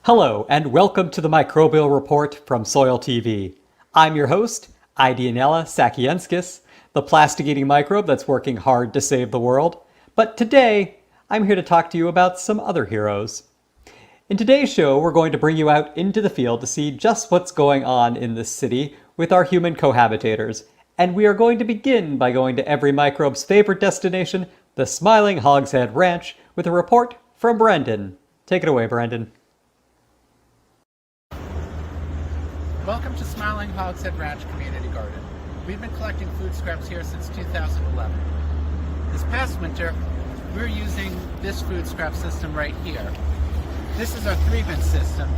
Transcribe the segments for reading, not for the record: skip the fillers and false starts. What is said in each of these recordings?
Hello, and welcome to the Microbial Report from Soil TV. I'm your host, Idianella Sakienskis, the plastic-eating microbe that's working hard to save the world. But today, I'm here to talk to you about some other heroes. In today's show, we're going to bring you out into the field to see just what's going on in this city with our human cohabitators. And we are going to begin by going to every microbe's favorite destination, the Smiling Hogshead Ranch, with a report from Brendan. Take it away, Brendan. Welcome to Smiling Hogshead Ranch Community Garden. We've been collecting food scraps here since 2011. This past winter, we're using this food scrap system right here. This is our 3-bin system,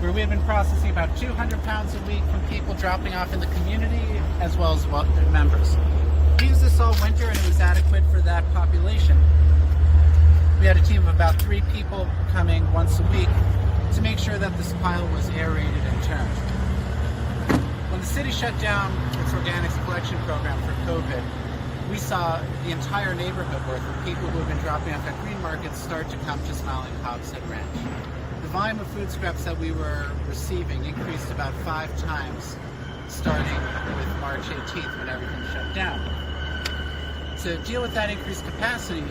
where we've been processing about 200 pounds a week from people dropping off in the community, as well as their members. We used this all winter and it was adequate for that population. We had a team of about 3 people coming once a week to make sure that this pile was aerated and turned. When the city shut down its organics collection program for COVID, we saw the entire neighborhood worth of people who have been dropping off at green markets start to come to Smiling Hogshead Ranch. The volume of food scraps that we were receiving increased about 5 times, starting with March 18th when everything shut down. To deal with that increased capacity,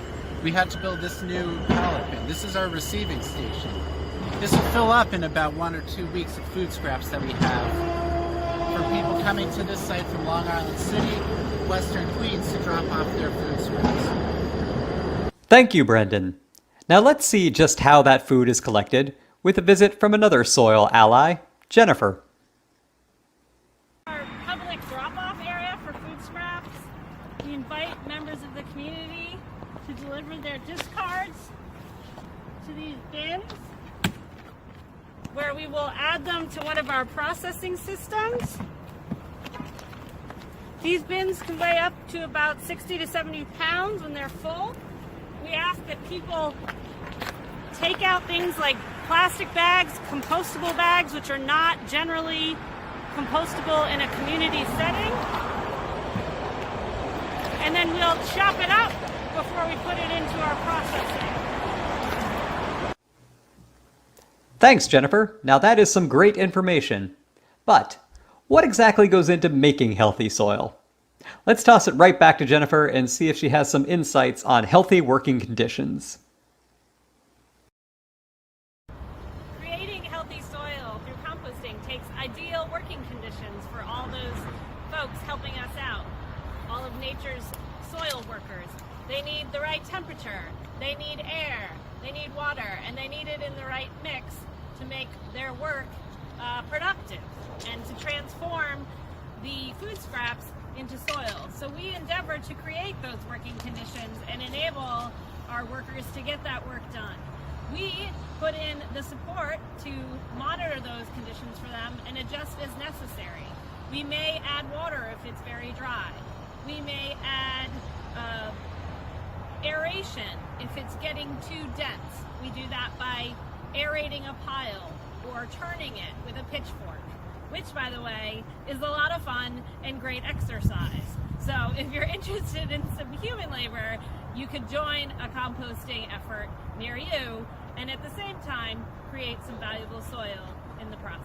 we had to build this new pallet bin. This is our receiving station. This will fill up in about 1 or 2 weeks of food scraps that we have for people coming to this site from Long Island City, Western Queens to drop off their food scraps. Thank you, Brendan. Now let's see just how that food is collected with a visit from another soil ally, Jennifer. Our public drop-off area for food scraps. We invite members of the community to deliver their discards to these bins, where we will add them to one of our processing systems. These bins can weigh up to about 60 to 70 pounds when they're full. We ask that people take out things like plastic bags, compostable bags, which are not generally compostable in a community setting. And then we'll chop it up before we put it into our processing. Thanks, Jennifer. Now that is some great information. But what exactly goes into making healthy soil? Let's toss it right back to Jennifer and see if she has some insights on healthy working conditions. Creating healthy soil through composting takes ideal working conditions for all those folks helping us out, all of nature's soil workers. They need the right temperature, they need air, they need water, and they need it in the right mix to make their work productive and to transform the food scraps into soil. So we endeavor to create those working conditions and enable our workers to get that work done. We put in the support to monitor those conditions for them and adjust as necessary. We may add water if it's very dry. We may add aeration if it's getting too dense. We do that by aerating a pile or turning it with a pitchfork, which, by the way, is a lot of fun and great exercise. So if you're interested in some human labor, you could join a composting effort near you and at the same time create some valuable soil in the process.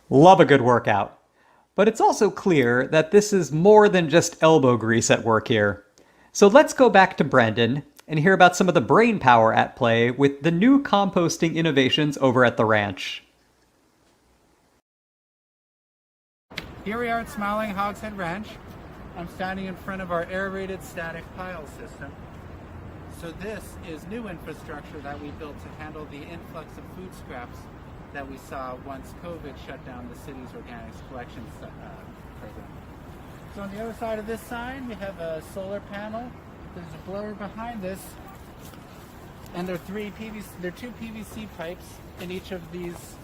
Love a good workout. But it's also clear that this is more than just elbow grease at work here. So let's go back to Brendan and hear about some of the brain power at play with the new composting innovations over at the ranch. Here we are at Smiling Hogshead Ranch. I'm standing in front of our aerated static pile system. So this is new infrastructure that we built to handle the influx of food scraps that we saw once COVID shut down the city's organics collection program. So on the other side of this sign, we have a solar panel. There's a blower behind this, and there are 2 PVC pipes in each of these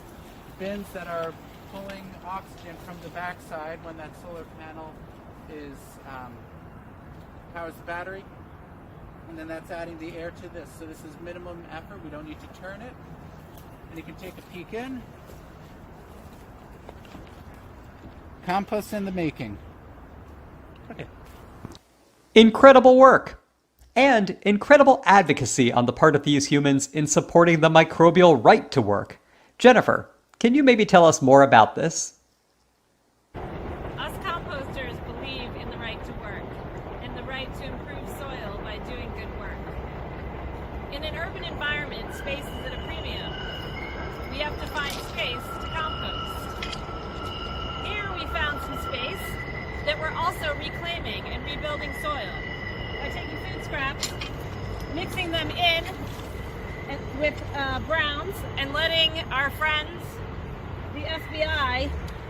bins that are pulling oxygen from the backside when that solar panel is powers the battery, and then that's adding the air to this. So this is minimum effort. We don't need to turn it. And you can take a peek in. Compost in the making. Okay. Incredible work! and incredible advocacy on the part of these humans in supporting the microbial right to work. Jennifer, can you maybe tell us more about this? Us composters believe in the right to work and the right to improve soil by doing good work. In an urban environment, space is at a premium. We have to find space to compost. Here we found some space that we're also reclaiming and rebuilding soil by taking food scraps, mixing them in with browns, and letting our friends, the FBI,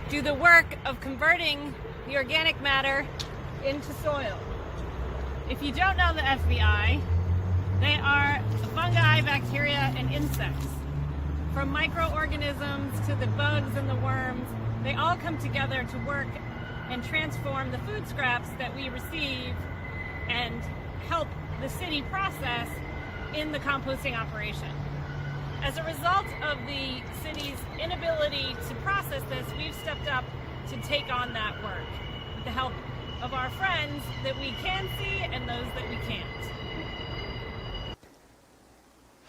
do the work of converting the organic matter into soil. If you don't know the FBI, they are fungi, bacteria, and insects. From microorganisms to the bugs and the worms, they all come together to work and transform the food scraps that we receive and help the city process in the composting operation. As a result of the city's inability to process this, we've stepped up to take on that work with the help of our friends that we can see and those that we can't.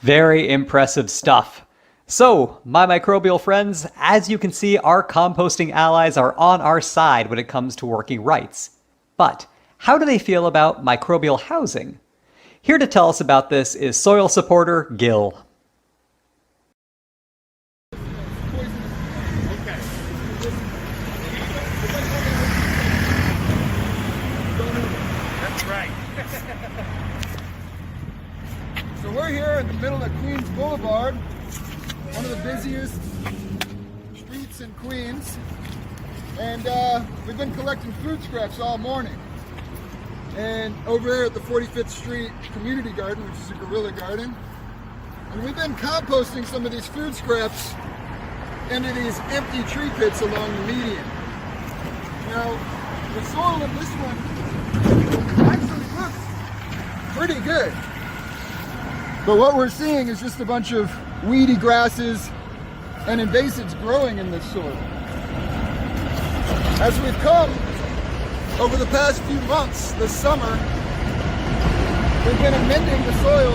Very impressive stuff. So, my microbial friends, as you can see, our composting allies are on our side when it comes to working rights. But how do they feel about microbial housing? Here to tell us about this is soil supporter Gil. So we're here in the middle of Queens Boulevard, one of the busiest streets in Queens, and we've been collecting food scraps all morning. And over here at the 45th Street Community Garden, which is a guerrilla garden, and we've been composting some of these food scraps into these empty tree pits along the median. Now, the soil in this one actually looks pretty good. But what we're seeing is just a bunch of weedy grasses and invasives growing in this soil. As we've come over the past few months this summer, we've been amending the soil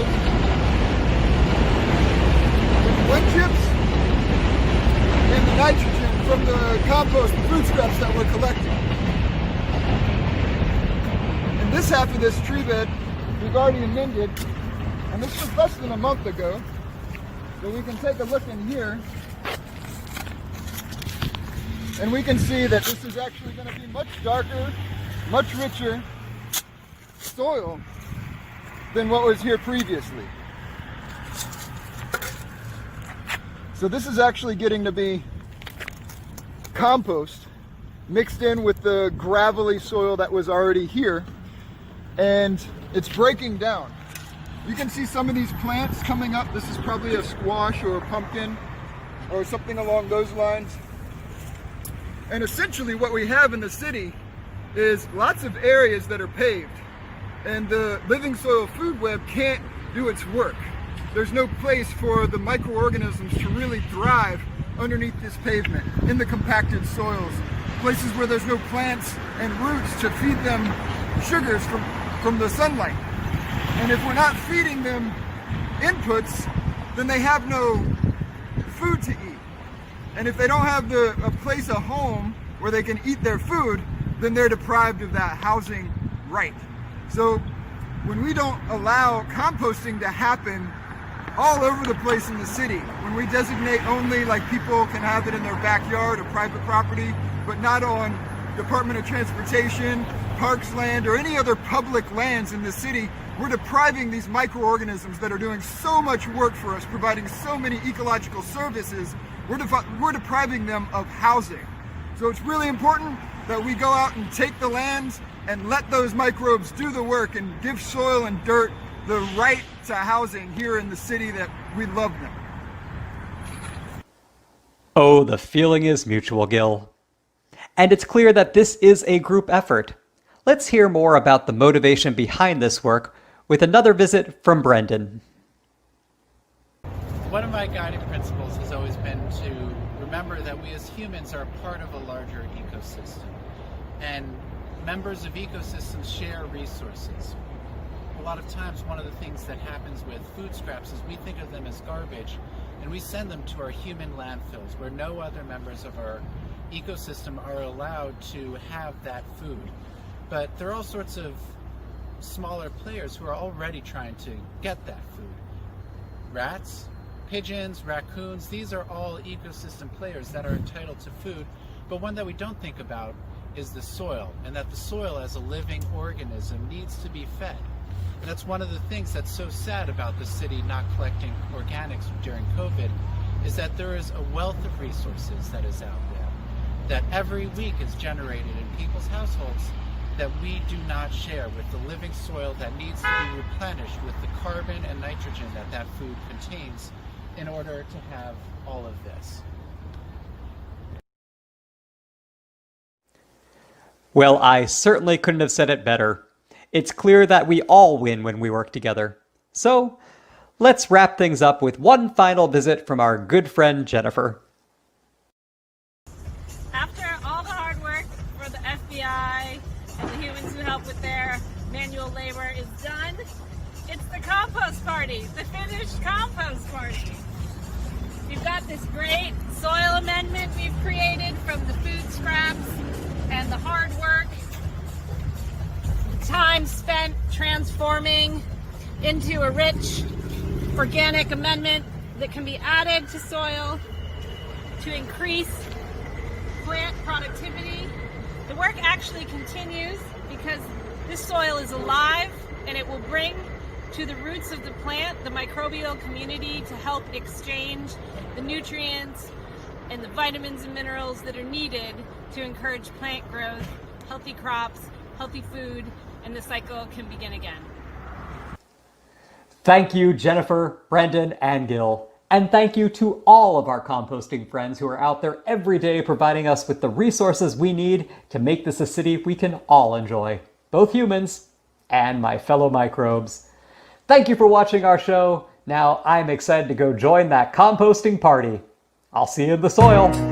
with wood chips and the nitrogen from the compost and food scraps that we're collecting. And this half of this tree bed we've already amended, and this was less than a month ago. So we can take a look in here, and we can see that this is actually going to be much darker, much richer soil than what was here previously. So this is actually getting to be compost mixed in with the gravelly soil that was already here, and it's breaking down. You can see some of these plants coming up. This is probably a squash or a pumpkin or something along those lines. And essentially what we have in the city is lots of areas that are paved, and the living soil food web can't do its work. There's no place for the microorganisms to really thrive underneath this pavement, in the compacted soils, places where there's no plants and roots to feed them sugars from the sunlight. And if we're not feeding them inputs, then they have no food to eat. And if they don't have a place, a home where they can eat their food, then they're deprived of that housing right. So when we don't allow composting to happen all over the place in the city, when we designate only like people can have it in their backyard or private property, but not on Department of Transportation, parks land, or any other public lands in the city, we're depriving these microorganisms that are doing so much work for us, providing so many ecological services, we're depriving them of housing. So it's really important that we go out and take the lands and let those microbes do the work and give soil and dirt the right to housing here in the city that we love them. Oh, the feeling is mutual, Gil. And it's clear that this is a group effort. Let's hear more about the motivation behind this work with another visit from Brendan. One of my guiding principles has always been to remember that we as humans are part of a larger ecosystem, and members of ecosystems share resources. a lot of times one of the things that happens with food scraps is we think of them as garbage and we send them to our human landfills where no other members of our ecosystem are allowed to have that food. But there are all sorts of smaller players who are already trying to get that food. Rats, pigeons, raccoons, these are all ecosystem players that are entitled to food, but one that we don't think about is the soil, and that the soil as a living organism needs to be fed. And that's one of the things that's so sad about the city not collecting organics during COVID, is that there is a wealth of resources that is out there, that every week is generated in people's households that we do not share with the living soil that needs to be replenished with the carbon and nitrogen that that food contains in order to have all of this. Well, I certainly couldn't have said it better. It's clear that we all win when we work together. So, let's wrap things up with one final visit from our good friend Jennifer. After all the hard work for the FBI and the humans who help with their manual labor is done, it's the compost party, the finished compost party. We've got this great soil amendment we've created from the food scraps and the hard work, the time spent transforming into a rich organic amendment that can be added to soil to increase plant productivity. The work actually continues because this soil is alive and it will bring to the roots of the plant the microbial community to help exchange the nutrients and the vitamins and minerals that are needed to encourage plant growth, healthy crops, healthy food, and the cycle can begin again. Thank you, Jennifer, Brendan, and Gil. And thank you to all of our composting friends who are out there every day providing us with the resources we need to make this a city we can all enjoy, both humans and my fellow microbes. Thank you for watching our show. Now I'm excited to go join that composting party. I'll see you in the soil.